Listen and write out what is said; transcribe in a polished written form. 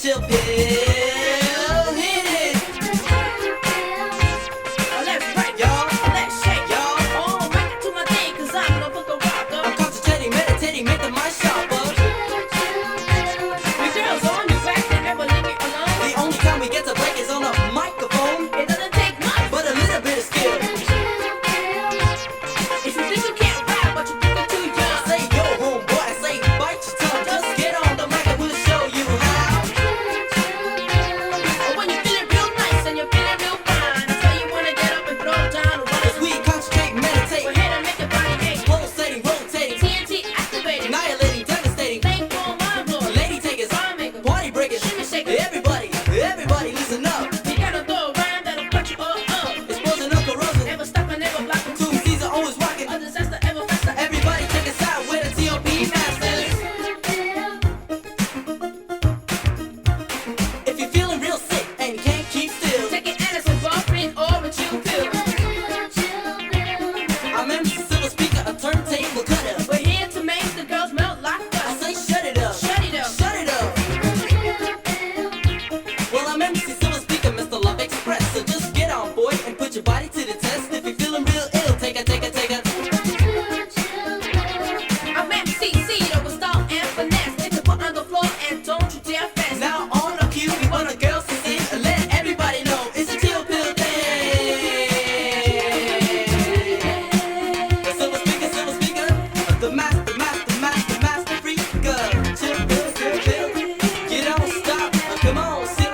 chill pill. Hit it. Let's break, y'all. Let's shake, y'all. Oh, make it to my thing, 'cause I'm no book of rocker. I'm concentrating, meditating, make the mind sharper. The girls on your back, they never leave me alone. The only time we get to break is on a microphone. It doesn't take much, but a little bit of skill. If you think you can't rap, but you think you're too young, say yo, homeboy, I say bite your tongue. Just get on the mic and we'll show you how. Or when you're feeling real nice and you're feeling real fine, so you wanna get up and throw down a run. 'Cause we concentrate, meditate, we're here to make your body ache. Pulsating, rotating, TNT activating, annihilating, devastating. Thank for mind blowing, lady takers, rhyme makers, party breakers, shimmy shakers. Everybody, listen up. You gotta throw a rhyme that'll put you all up. Exposing up corrosion, never stopping, never blocking. Two MCs are always rocking. A disaster ever faster. Everybody take a side with the TOP masters. If you're feeling real sick and you can't keep still, take an Anderson buffering or a chill pill. I'm MC Silver Speaker, a turntable cutter. We're here to make the girls melt like us. I say shut it up, shut it up, shut it up. Well, I'm MC Silver Speaker, Mr. Love Express. So just get on, boy, and put your body to the test. If you're feeling real ill, take a. I'm MC Cedo with style and finesse. Take the foot on the floor and don't you dare fast. Now on a cue, we want the girls to sing and let everybody know it's a chill pill thing. The Silver Speaker, the master freaker. Chill pill, get on, stop, come on, sit